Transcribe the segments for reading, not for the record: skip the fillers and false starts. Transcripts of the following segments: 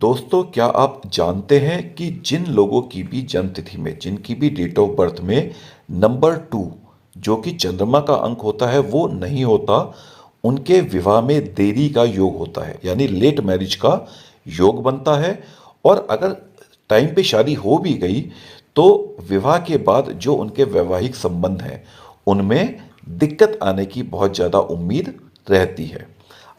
दोस्तों, क्या आप जानते हैं कि जिन लोगों की भी जन्म तिथि में, जिनकी भी डेट ऑफ बर्थ में नंबर 2 जो कि चंद्रमा का अंक होता है वो नहीं होता, उनके विवाह में देरी का योग होता है, यानी लेट मैरिज का योग बनता है। और अगर टाइम पे शादी हो भी गई तो विवाह के बाद जो उनके वैवाहिक संबंध हैं उनमें दिक्कत आने की बहुत ज़्यादा उम्मीद रहती है।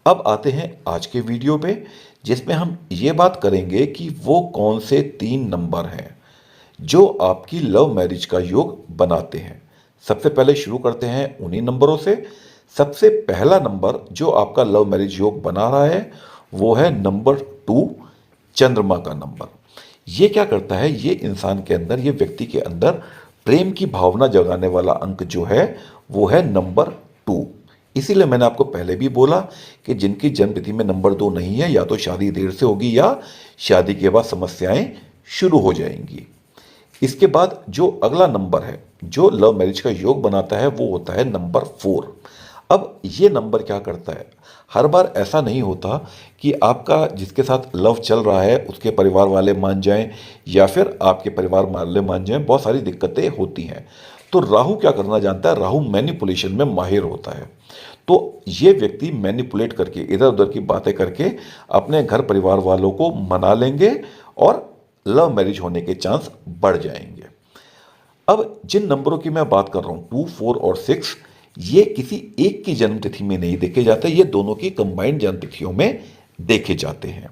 अब आते हैं आज के वीडियो पे, जिसमें हम ये बात करेंगे कि वो कौन से 3 नंबर हैं जो आपकी लव मैरिज का योग बनाते हैं। सबसे पहले शुरू करते हैं उन्हीं नंबरों से। सबसे पहला नंबर जो आपका लव मैरिज योग बना रहा है वो है नंबर 2, चंद्रमा का नंबर। ये क्या करता है, ये इंसान के अंदर, ये व्यक्ति के अंदर प्रेम की भावना जगाने वाला अंक जो है वो है नंबर 2। इसीलिए मैंने आपको पहले भी बोला कि जिनकी जन्मतिथि में नंबर 2 नहीं है, या तो शादी देर से होगी या शादी के बाद समस्याएं शुरू हो जाएंगी। इसके बाद जो अगला नंबर है जो लव मैरिज का योग बनाता है वो होता है नंबर 4। अब ये नंबर क्या करता है, हर बार ऐसा नहीं होता कि आपका जिसके साथ लव चल रहा है उसके परिवार वाले मान जाएं या फिर आपके परिवार वाले मान जाएं, बहुत सारी दिक्कतें होती हैं। तो राहु क्या करना जानता है, राहु मैनिपुलेशन में माहिर होता है। तो ये व्यक्ति मैनिपुलेट करके, इधर उधर की बातें करके अपने घर परिवार वालों को मना लेंगे और लव मैरिज होने के चांस बढ़ जाएंगे। अब जिन नंबरों की मैं बात कर रहा हूं 2, 4 और 6, ये किसी एक की जन्म तिथि में नहीं देखे जाते, ये दोनों की कंबाइंड जन्म तिथियों में देखे जाते हैं।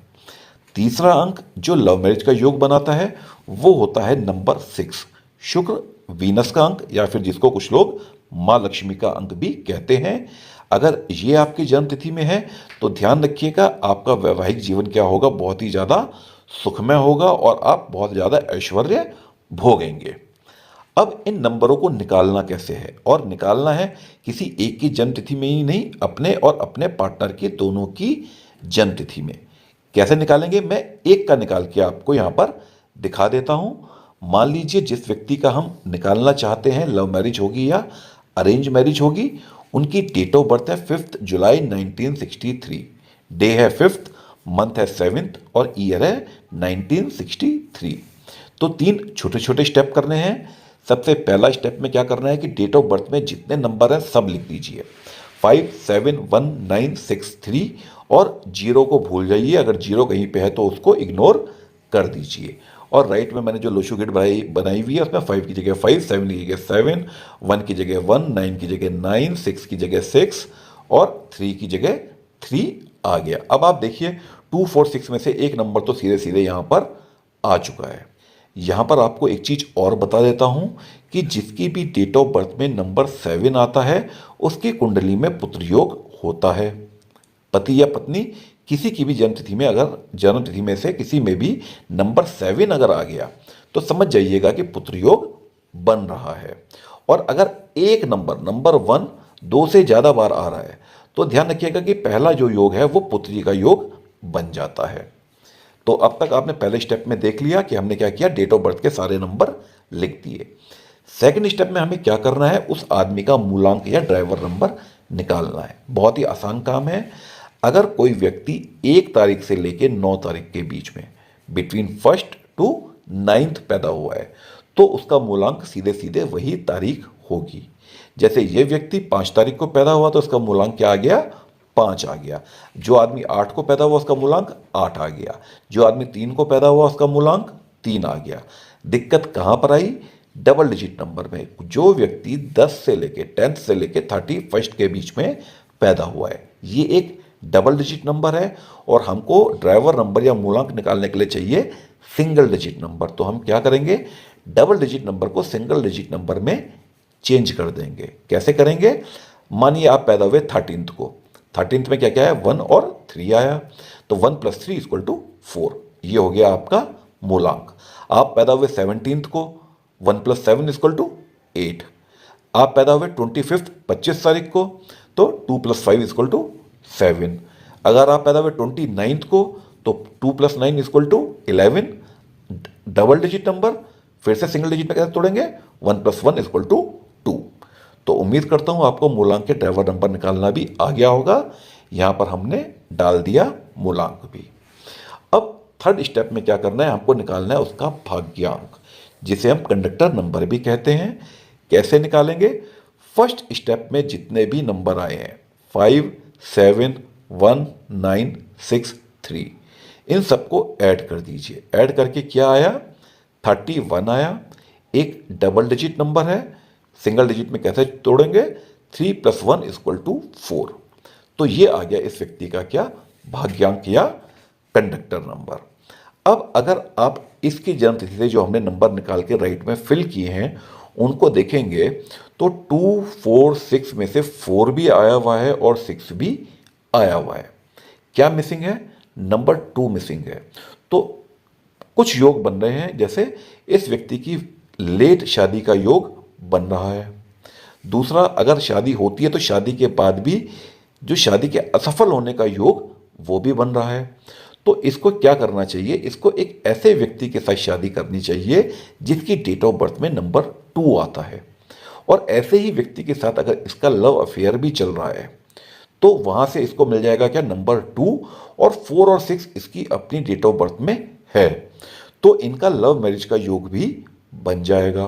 तीसरा अंक जो लव मैरिज का योग बनाता है वो होता है नंबर 6, शुक्र वीनस का अंक, या फिर जिसको कुछ लोग माँ लक्ष्मी का अंक भी कहते हैं। अगर ये आपकी जन्म तिथि में है तो ध्यान रखिएगा आपका वैवाहिक जीवन क्या होगा, बहुत ही ज़्यादा सुखमय होगा और आप बहुत ज़्यादा ऐश्वर्य भोगेंगे। अब इन नंबरों को निकालना कैसे है, और निकालना है किसी एक की जन्म तिथि में ही नहीं, अपने और अपने पार्टनर की दोनों की जन्म तिथि में। कैसे निकालेंगे, मैं एक का निकाल के आपको यहाँ पर दिखा देता हूँ। मान लीजिए जिस व्यक्ति का हम निकालना चाहते हैं, लव मैरिज होगी या अरेंज मैरिज होगी, उनकी डेट ऑफ बर्थ है 5 जुलाई 1963, डे है 5th, मंथ है 7th और ईयर है 1963। तो 3 छोटे छोटे स्टेप करने हैं। सबसे पहला स्टेप में क्या करना है कि डेट ऑफ बर्थ में जितने नंबर हैं सब लिख दीजिए, 571963, और जीरो को भूल जाइए, अगर जीरो कहीं पे है तो उसको इग्नोर कर दीजिए। और राइट में मैंने जो लोशो गिट बनाई हुई है उसमें 5 की जगह 5, 7 की जगह 7, 1 की जगह 1, 9 की जगह 9, 6 की जगह 6 और 3 की जगह 3 आ गया। अब आप देखिए 2, 4, 6 में से एक नंबर तो सीधे सीधे यहाँ पर आ चुका है। यहाँ पर आपको एक चीज़ और बता देता हूँ कि जिसकी भी डेट ऑफ बर्थ में नंबर 7 आता है उसकी कुंडली में पुत्र योग होता है। पति या पत्नी किसी की भी जन्मतिथि में, अगर जन्मतिथि में से किसी में भी नंबर 7 अगर आ गया तो समझ जाइएगा कि पुत्र योग बन रहा है। और अगर एक नंबर 1 2 से ज़्यादा बार आ रहा है तो ध्यान रखिएगा कि पहला जो योग है वो पुत्री का योग बन जाता है। तो अब तक आपने पहले स्टेप में देख लिया कि हमने क्या किया, डेट ऑफ बर्थ के सारे नंबर लिख दिए। सेकंड स्टेप में हमें क्या करना है, उस आदमी का मूलांक या ड्राइवर नंबर निकालना है। बहुत ही आसान काम है। अगर कोई व्यक्ति 1 तारीख से लेकर 9 तारीख के बीच में, बिटवीन 1st to 9th पैदा हुआ है तो उसका मूलांक सीधे सीधे वही तारीख होगी। जैसे ये व्यक्ति 5 तारीख को पैदा हुआ तो उसका मूलांक क्या आ गया, 5 आ गया। जो आदमी 8 को पैदा हुआ उसका मूलांक 8 आ गया। जो आदमी 3 को पैदा हुआ उसका मूलांक 3 आ गया। दिक्कत कहाँ पर आई, डबल डिजिट नंबर में। जो व्यक्ति 10 से लेके 10th से लेके 31st के बीच में पैदा हुआ है, ये एक डबल डिजिट नंबर है और हमको ड्राइवर नंबर या मूलांक निकालने के लिए चाहिए सिंगल डिजिट नंबर। तो हम क्या करेंगे, डबल डिजिट नंबर को सिंगल डिजिट नंबर में चेंज कर देंगे। कैसे करेंगे, मानिए आप पैदा हुए 13th को, 13th में क्या क्या है, 1 और 3 आया, तो 1 + 3 = 4, ये हो गया आपका मूलांक। आप पैदा हुए 17th को, 1 + 7 = 8। आप पैदा हुए 25 तारीख को तो 2 + 5 = 7। अगर आप पैदा हुए 29th को तो 2 + 9 = 11। डबल डिजिट नंबर फिर से सिंगल डिजिट में कैसे तोड़ेंगे, 1 + 1 = 2। तो उम्मीद करता हूं आपको मूलांक के ड्राइवर नंबर निकालना भी आ गया होगा। यहां पर हमने डाल दिया मूलांक भी। अब थर्ड स्टेप में क्या करना है, हमको निकालना है उसका भाग्यांक, जिसे हम कंडक्टर नंबर भी कहते हैं। कैसे निकालेंगे? फर्स्ट स्टेप में जितने भी नंबर आए हैं 5, 7, 1, 9, 6, 3, इन सबको ऐड कर दीजिए। ऐड करके क्या आया? 31 आया। एक डबल डिजिट नंबर है, सिंगल डिजिट में कैसे तोड़ेंगे? 3 + 1 = 4। तो ये आ गया इस व्यक्ति का क्या? भाग्यांक या कंडक्टर नंबर। अब अगर आप इसकी जन्मतिथि से जो हमने नंबर निकाल के राइट में फिल किए हैं उनको देखेंगे तो 2, 4, 6 में से 4 भी आया हुआ है और 6 भी आया हुआ है। क्या मिसिंग है? नंबर 2 मिसिंग है। तो कुछ योग बन रहे हैं, जैसे इस व्यक्ति की लेट शादी का योग बन रहा है। दूसरा, अगर शादी होती है तो शादी के बाद भी जो शादी के असफल होने का योग वो भी बन रहा है। तो इसको क्या करना चाहिए? इसको एक ऐसे व्यक्ति के साथ शादी करनी चाहिए जिसकी डेट ऑफ बर्थ में नंबर 2 आता है। और ऐसे ही व्यक्ति के साथ अगर इसका लव अफेयर भी चल रहा है तो वहां से इसको मिल जाएगा क्या? नंबर 2। और 4 और 6 इसकी अपनी डेट ऑफ बर्थ में है, तो इनका लव मैरिज का योग भी बन जाएगा।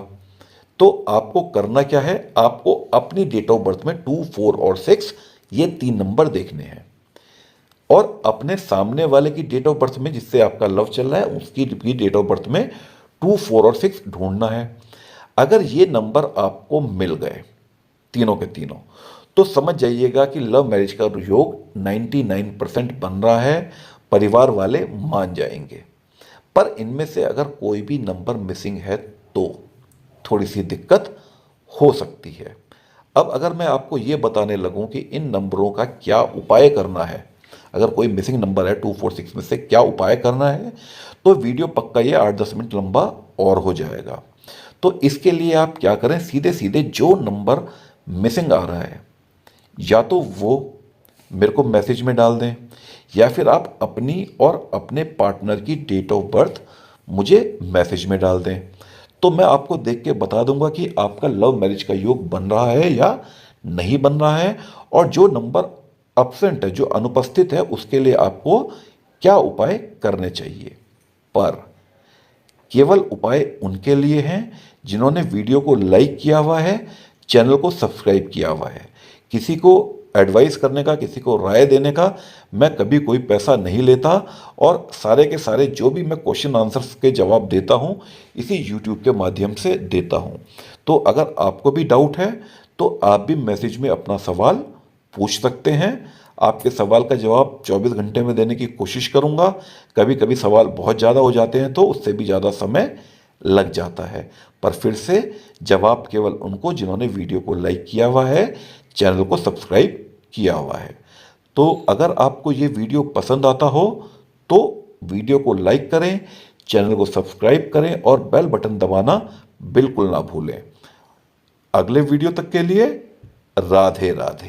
तो आपको करना क्या है? आपको अपनी डेट ऑफ बर्थ में 2, 4 और 6 ये 3 नंबर देखने हैं और अपने सामने वाले की डेट ऑफ बर्थ में जिससे आपका लव चल रहा है उसकी भी डेट ऑफ बर्थ में 2, 4 और 6 ढूंढना है। अगर ये नंबर आपको मिल गए तीनों के तीनों तो समझ जाइएगा कि लव मैरिज का योग 99% बन रहा है, परिवार वाले मान जाएंगे। पर इनमें से अगर कोई भी नंबर मिसिंग है तो थोड़ी सी दिक्कत हो सकती है। अब अगर मैं आपको ये बताने लगूं कि इन नंबरों का क्या उपाय करना है, अगर कोई मिसिंग नंबर है 2, 4, 6 में से क्या उपाय करना है, तो वीडियो पक्का ये 8-10 मिनट लंबा और हो जाएगा। तो इसके लिए आप क्या करें? सीधे सीधे जो नंबर मिसिंग आ रहा है या तो वो मेरे को मैसेज में डाल दें या फिर आप अपनी और अपने पार्टनर की डेट ऑफ बर्थ मुझे मैसेज में डाल दें। तो मैं आपको देख के बता दूंगा कि आपका लव मैरिज का योग बन रहा है या नहीं बन रहा है, और जो नंबर अब्सेंट है, जो अनुपस्थित है, उसके लिए आपको क्या उपाय करने चाहिए। पर केवल उपाय उनके लिए हैं जिन्होंने वीडियो को लाइक किया हुआ है, चैनल को सब्सक्राइब किया हुआ है। किसी को एडवाइस करने का, किसी को राय देने का मैं कभी कोई पैसा नहीं लेता, और सारे के सारे जो भी मैं क्वेश्चन आंसर्स के जवाब देता हूं इसी यूट्यूब के माध्यम से देता हूं। तो अगर आपको भी डाउट है तो आप भी मैसेज में अपना सवाल पूछ सकते हैं। आपके सवाल का जवाब 24 घंटे में देने की कोशिश करूंगा। कभी कभी सवाल बहुत ज़्यादा हो जाते हैं तो उससे भी ज़्यादा समय लग जाता है, पर फिर से जवाब केवल उनको जिन्होंने वीडियो को लाइक किया हुआ है, चैनल को सब्सक्राइब किया हुआ है। तो अगर आपको ये वीडियो पसंद आता हो तो वीडियो को लाइक करें, चैनल को सब्सक्राइब करें और बेल बटन दबाना बिल्कुल ना भूलें। अगले वीडियो तक के लिए राधे राधे।